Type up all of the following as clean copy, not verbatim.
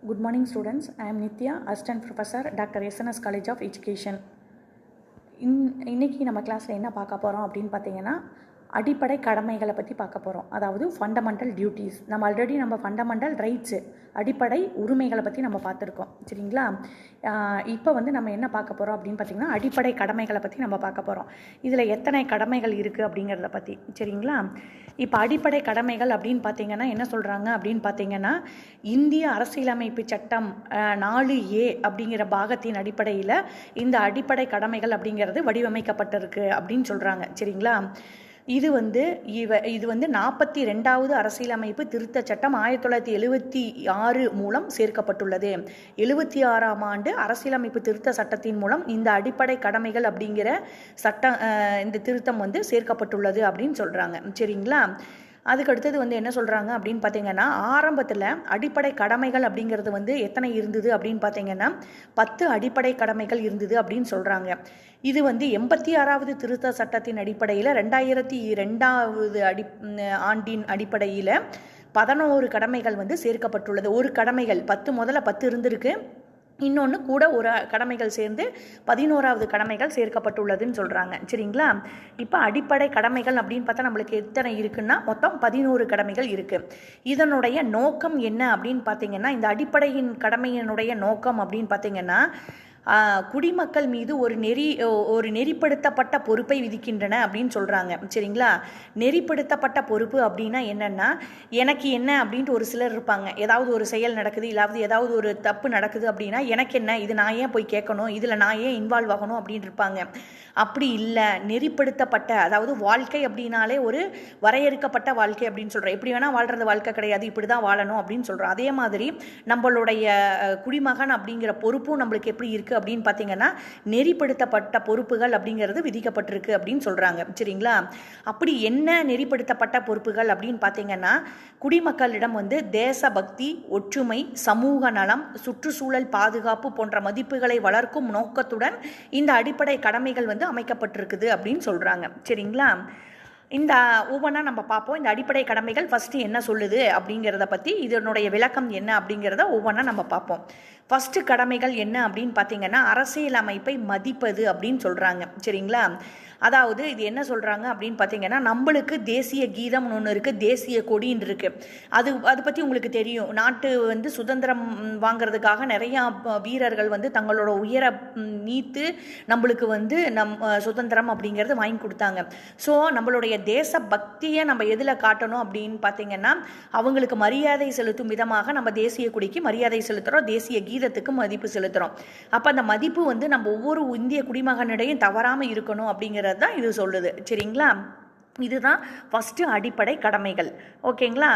Good morning students, I am Nithya, Assistant Professor, Dr. SNS College of Education. இன்னைக்கு நம்ம கிளாஸில் என்ன பார்க்க போகிறோம் அப்படின்னு பார்த்தீங்கன்னா அடிப்படை கடமைகளை பற்றி பார்க்க போகிறோம். அதாவது ஃபண்டமெண்டல் டியூட்டிஸ். நம்ம ஆல்ரெடி ஃபண்டமெண்டல் ரைட்ஸு அடிப்படை உரிமைகளை பற்றி நம்ம பார்த்துருக்கோம், சரிங்களா? இப்போ நம்ம என்ன பார்க்க போகிறோம் அப்படின்னு பார்த்திங்கன்னா அடிப்படை கடமைகளை பற்றி நம்ம பார்க்க போகிறோம். இதில் எத்தனை கடமைகள் இருக்குது அப்படிங்கிறத பற்றி, சரிங்களா? இப்போ அடிப்படை கடமைகள் அப்படின்னு பார்த்திங்கன்னா என்ன சொல்கிறாங்க அப்படின்னு பார்த்திங்கன்னா இந்திய அரசியலமைப்பு சட்டம் 4A அப்படிங்கிற பாகத்தின் அடிப்படையில் இந்த அடிப்படை கடமைகள் அப்படிங்கிறது வடிவமைக்கப்பட்டிருக்கு அப்படின்னு சொல்கிறாங்க, சரிங்களா? இது 42வது அரசியலமைப்பு திருத்த சட்டம் 1976 மூலம் சேர்க்கப்பட்டுள்ளது. 76ஆம் ஆண்டு அரசியலமைப்பு திருத்த சட்டத்தின் மூலம் இந்த அடிப்படை கடமைகள் அப்படிங்கிற சட்டம் இந்த திருத்தம் சேர்க்கப்பட்டுள்ளது அப்படின்னு சொல்கிறாங்க, சரிங்களா? அதுக்கு அடுத்தது என்ன சொல்கிறாங்க அப்படின்னு பார்த்தீங்கன்னா ஆரம்பத்தில் அடிப்படை கடமைகள் அப்படிங்கிறது எத்தனை இருந்தது அப்படின்னு பார்த்தீங்கன்னா 10 அடிப்படை கடமைகள் இருந்தது அப்படின்னு சொல்கிறாங்க. இது 86வது திருத்த சட்டத்தின் அடிப்படையில் 2002வது ஆண்டின் அடிப்படையில் 11 கடமைகள் சேர்க்கப்பட்டுள்ளது. ஒரு கடமைகள் 10 இருந்திருக்கு, இன்னொன்று கூட ஒரு கடமைகள் சேர்ந்து 11வது கடமைகள் சேர்க்கப்பட்டுள்ளதுன்னு சொல்கிறாங்க, சரிங்களா? இப்போ அடிப்படை கடமைகள் அப்படின்னு பார்த்தா நம்மளுக்கு எத்தனை இருக்குன்னா மொத்தம் 11 கடமைகள் இருக்குது. இதனுடைய நோக்கம் என்ன அப்படின்னு பார்த்தீங்கன்னா இந்த அடிப்படையின் கடமையினுடைய நோக்கம் அப்படின்னு பார்த்தீங்கன்னா குடிமக்கள் மீது ஒரு நெறிப்படுத்தப்பட்ட பொறுப்பை விதிக்கின்றன அப்படின்னு சொல்கிறாங்க, சரிங்களா? நெறிப்படுத்தப்பட்ட பொறுப்பு அப்படின்னா என்னென்னா எனக்கு என்ன அப்படின்ட்டு ஒரு சிலர் இருப்பாங்க. ஏதாவது ஒரு செயல் நடக்குது, இல்லாவது ஏதாவது ஒரு தப்பு நடக்குது அப்படின்னா எனக்கு என்ன, இது நான் ஏன் போய் கேட்கணும், இதில் நான் ஏன் இன்வால்வ் ஆகணும் அப்படின்னு இருப்பாங்க. அப்படி இல்லை, நெறிப்படுத்தப்பட்ட, அதாவது வாழ்க்கை அப்படின்னாலே ஒரு வரையறுக்கப்பட்ட வாழ்க்கை அப்படின்னு சொல்கிறோம். எப்படி வேணால் வாழ்கிறது வாழ்க்கை கிடையாது, இப்படி தான் வாழணும் அப்படின்னு சொல்கிறோம். அதே மாதிரி நம்மளுடைய குடிமகன் அப்படிங்கிற பொறுப்பும் நம்மளுக்கு எப்படி இருக்குது அப்படின்னு பார்த்தீங்கன்னா நெறிப்படுத்தப்பட்ட பொறுப்புகள் அப்படிங்கிறது விதிக்கப்பட்டிருக்கு அப்படின்னு சொல்கிறாங்க, சரிங்களா? அப்படி என்ன நெறிப்படுத்தப்பட்ட பொறுப்புகள் அப்படின்னு பார்த்தீங்கன்னா குடிமக்களிடம் தேசபக்தி, ஒற்றுமை, சமூக நலம், சுற்றுச்சூழல் பாதுகாப்பு போன்ற மதிப்புகளை வளர்க்கும் நோக்கத்துடன் இந்த அடிப்படை கடமைகள் அமைக்கப்பட்டிருக்குது அப்படின்னு சொல்கிறாங்க, சரிங்களா? இந்த ஒவ்வொன்றா நம்ம பார்ப்போம். இந்த அடிப்படை கடமைகள் ஃபஸ்ட்டு என்ன சொல்லுது அப்படிங்கிறத பற்றி, இதனுடைய விளக்கம் என்ன அப்படிங்கிறத ஒவ்வொன்றா நம்ம பார்ப்போம். ஃபஸ்ட்டு கடமைகள் என்ன அப்படின்னு பார்த்தீங்கன்னா அரசியலமைப்பை மதிப்பது அப்படின்னு சொல்கிறாங்க, சரிங்களா? அதாவது இது என்ன சொல்கிறாங்க அப்படின்னு பார்த்தீங்கன்னா நம்மளுக்கு தேசிய கீதம்னு ஒன்று இருக்குது, தேசிய கொடின்னு இருக்குது. அது பற்றி உங்களுக்கு தெரியும். நாட்டு சுதந்திரம் வாங்கிறதுக்காக நிறையா வீரர்கள் தங்களோட உயர நீத்து நம்மளுக்கு சுதந்திரம் அப்படிங்கிறது வாங்கி கொடுத்தாங்க. ஸோ நம்மளுடைய தேச பக்தியை நம்ம எதில் காட்டணும் அப்படின்னு பார்த்தீங்கன்னா அவங்களுக்கு மரியாதை செலுத்தும் விதமாக நம்ம தேசிய கொடிக்கு மரியாதை செலுத்துகிறோம், தேசிய கீதத்துக்கு மதிப்பு செலுத்துகிறோம். அப்போ அந்த மதிப்பு நம்ம ஒவ்வொரு இந்திய குடிமகனிடையும் தவறாமல் இருக்கணும் அப்படிங்கிறது தான் இது சொல்லுது, சரிங்களா? இதுதான் ஃபஸ்ட்டு அடிப்படை கடமைகள், ஓகேங்களா?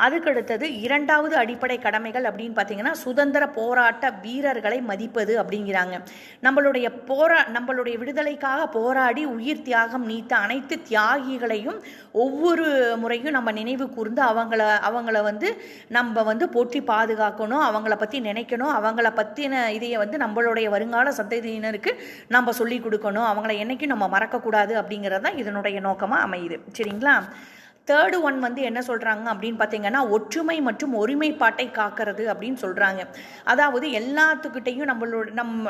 அதுக்கடுத்தது 2வது அடிப்படை கடமைகள் அப்படின்னு பார்த்தீங்கன்னா சுதந்திர போராட்ட வீரர்களை மதிப்பது அப்படிங்கிறாங்க. நம்மளுடைய விடுதலைக்காக போராடி உயிர் தியாகம் நீத்த அனைத்து தியாகிகளையும் ஒவ்வொரு முறையும் நம்ம நினைவு கூர்ந்து அவங்கள நம்ம போற்றி பாதுகாக்கணும், அவங்கள பற்றி நினைக்கணும், அவங்கள பற்றின இதையை நம்மளுடைய வருங்கால சந்ததியினருக்கு நம்ம சொல்லிக் கொடுக்கணும், அவங்கள என்னைக்கும் நம்ம மறக்கக்கூடாது அப்படிங்கிறது தான் இதனுடைய நோக்கமாக அமையுது, சரிங்களா? தேர்டு ஒன் என்ன சொல்கிறாங்க அப்படின்னு பார்த்தீங்கன்னா ஒற்றுமை மற்றும் ஒருமைப்பாட்டை காக்கிறது அப்படின்னு சொல்கிறாங்க. அதாவது எல்லாத்துக்கிட்டையும்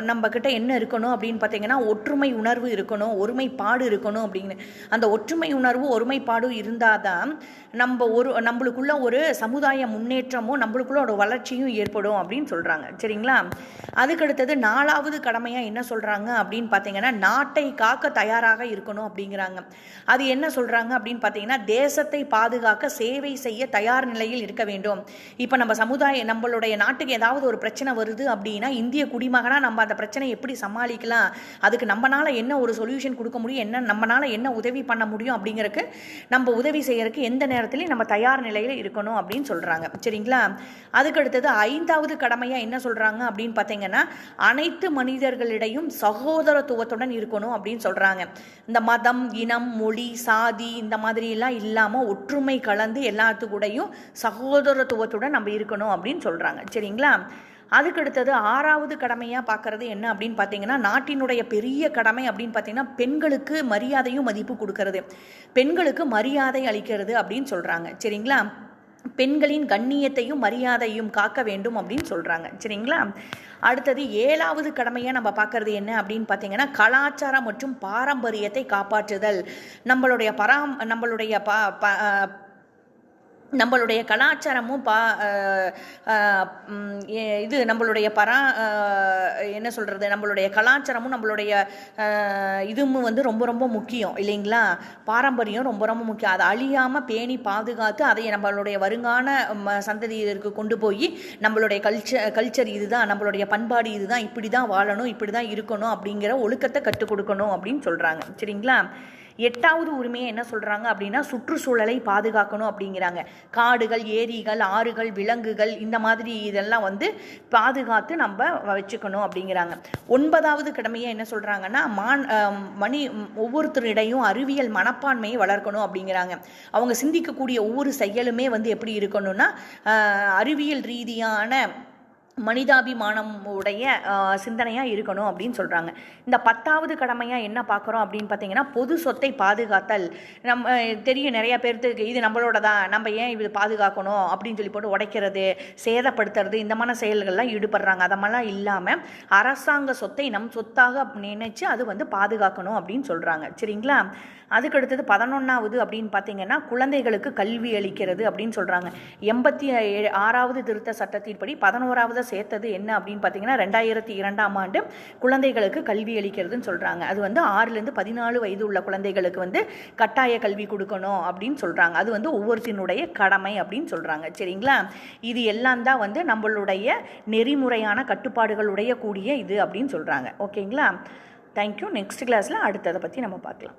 நம்ம கிட்ட என்ன இருக்கணும் அப்படின்னு பார்த்தீங்கன்னா ஒற்றுமை உணர்வு இருக்கணும், ஒருமைப்பாடு இருக்கணும் அப்படின்னு. அந்த ஒற்றுமை உணர்வு ஒருமைப்பாடு இருந்தால் தான் நம்மளுக்குள்ள ஒரு சமுதாய முன்னேற்றமும் நம்மளுக்குள்ள ஒரு வளர்ச்சியும் ஏற்படும் அப்படின்னு சொல்கிறாங்க, சரிங்களா? அதுக்கடுத்தது 4வது கடமையாக என்ன சொல்கிறாங்க அப்படின்னு பார்த்தீங்கன்னா நாட்டை காக்க தயாராக இருக்கணும் அப்படிங்கிறாங்க. அது என்ன சொல்கிறாங்க அப்படின்னு பார்த்தீங்கன்னா தேசத்தை பாதுகாக்க சேவை செய்ய தயார் நிலையில் இருக்க வேண்டும். இப்போ நம்மளுடைய நாட்டுக்கு ஏதாவது ஒரு பிரச்சனை வருது அப்படின்னா இந்திய குடிமகனா நம்ம அந்த பிரச்சனை எப்படி சமாளிக்கலாம், அதுக்கு நம்மளால என்ன ஒரு சொல்யூஷன் கொடுக்க முடியும், நம்மளால என்ன உதவி பண்ண முடியும் அப்படிங்கிறதுக்கு நம்ம உதவி செய்யறதுக்கு எந்த நேரத்திலையும் நம்ம தயார் நிலையில் இருக்கணும் அப்படின்னு சொல்றாங்க, சரிங்களா? அதுக்கடுத்தது 5வது கடமையா என்ன சொல்றாங்க அப்படின்னு பார்த்தீங்கன்னா அனைத்து மனிதர்களிடையும் சகோதரத்துவத்துடன் இருக்கணும் அப்படின்னு சொல்றாங்க. இந்த மதம், இனம், மொழி, சாதி இந்த மாதிரி எல்லாம் இல்லாம ஒற்றுமை கலந்து எல்லாத்துக்கூடையும் சகோதரத்துவத்துடன் நம்ம இருக்கணும் அப்படின்னு சொல்றாங்க, சரிங்களா? அதுக்கடுத்தது 6வது கடமையாக பார்க்குறது என்ன அப்படின்னு பார்த்தீங்கன்னா நாட்டினுடைய பெரிய கடமை அப்படின்னு பார்த்தீங்கன்னா பெண்களுக்கு மரியாதையும் மதிப்பு கொடுக்கறது, பெண்களுக்கு மரியாதை அளிக்கிறது அப்படின்னு சொல்கிறாங்க, சரிங்களா? பெண்களின் கண்ணியத்தையும் மரியாதையும் காக்க வேண்டும் அப்படின்னு சொல்கிறாங்க. சரிங்களா? அடுத்தது 7வது கடமையாக நம்ம பார்க்குறது என்ன அப்படின்னு பார்த்தீங்கன்னா, கலாச்சாரம் மற்றும் பாரம்பரியத்தை காப்பாற்றுதல். நம்மளுடைய கலாச்சாரமும் நம்மளுடைய என்ன சொல்கிறது, நம்மளுடைய கலாச்சாரமும் நம்மளுடைய இதுவும் வந்து ரொம்ப ரொம்ப முக்கியம் இல்லைங்களா? பாரம்பரியம் ரொம்ப ரொம்ப முக்கியம். அதை அழியாமல் பேணி பாதுகாத்து அதை நம்மளுடைய வருங்கால சந்ததியினருக்கு கொண்டு போய் நம்மளுடைய கல்ச்சர் இதுதான், நம்மளுடைய பண்பாடு இதுதான், இப்படி தான் வாழணும், இப்படி தான் இருக்கணும் அப்படிங்கிற ஒழுக்கத்தை கற்றுக் கொடுக்கணும் அப்படின்னு சொல்கிறாங்க. சரிங்களா? 8வது உரிமையை என்ன சொல்கிறாங்க அப்படின்னா, சுற்றுச்சூழலை பாதுகாக்கணும் அப்படிங்கிறாங்க. காடுகள், ஏரிகள், ஆறுகள், விலங்குகள் இந்த மாதிரி இதெல்லாம் வந்து பாதுகாத்து நம்ம வச்சுக்கணும் அப்படிங்கிறாங்க. 9வது கடமையை என்ன சொல்கிறாங்கன்னா, ஒவ்வொருத்தரிடையும் அறிவியல் மனப்பான்மையை வளர்க்கணும் அப்படிங்கிறாங்க. அவங்க சிந்திக்கக்கூடிய ஒவ்வொரு செயலுமே வந்து எப்படி இருக்கணும்னா, அறிவியல் ரீதியான மனிதாபிமானம் உடைய சிந்தனையாக இருக்கணும் அப்படின்னு சொல்கிறாங்க. இந்த 10வது கடமையாக என்ன பார்க்குறோம் அப்படின்னு பார்த்தீங்கன்னா, பொது சொத்தை பாதுகாத்தல். நம்ம தெரியும் நிறைய பேர்த்துக்கு இது நம்மளோட தான், நம்ம ஏன் இது பாதுகாக்கணும் அப்படின்னு சொல்லி போட்டு உடைக்கிறது, சேதப்படுத்துறது இந்த மாதிரி செயல்கள்லாம் ஈடுபடுறாங்க. அதெல்லாம் இல்லாமல் அரசாங்க சொத்தை நம் சொத்தாக நினைச்சு அது வந்து பாதுகாக்கணும் அப்படின்னு சொல்கிறாங்க. சரிங்களா? அதுக்கடுத்தது 11வது அப்படின்னு பார்த்தீங்கன்னா, குழந்தைகளுக்கு கல்வி அளிக்கிறது அப்படின்னு சொல்கிறாங்க. 86வது திருத்த சட்டத்தின்படி 11வது சேர்த்தது என்ன அப்படின்னு பார்த்தீங்கன்னா, 2002ஆம் ஆண்டு குழந்தைகளுக்கு கல்வி அளிக்கிறதுன்னு சொல்கிறாங்க. அது வந்து 6லேருந்து 14 வயது உள்ள குழந்தைகளுக்கு வந்து கட்டாய கல்வி கொடுக்கணும் அப்படின்னு சொல்கிறாங்க. அது வந்து ஒவ்வொருத்தினுடைய கடமை அப்படின்னு சொல்கிறாங்க. சரிங்களா? இது எல்லாம் தான் வந்து நம்மளுடைய நெறிமுறையான கட்டுப்பாடுகளுடைய கூடிய இது அப்படின்னு சொல்கிறாங்க. ஓகேங்களா? தேங்க்யூ. நெக்ஸ்ட் கிளாஸில் அடுத்ததை பற்றி நம்ம பார்க்கலாம்.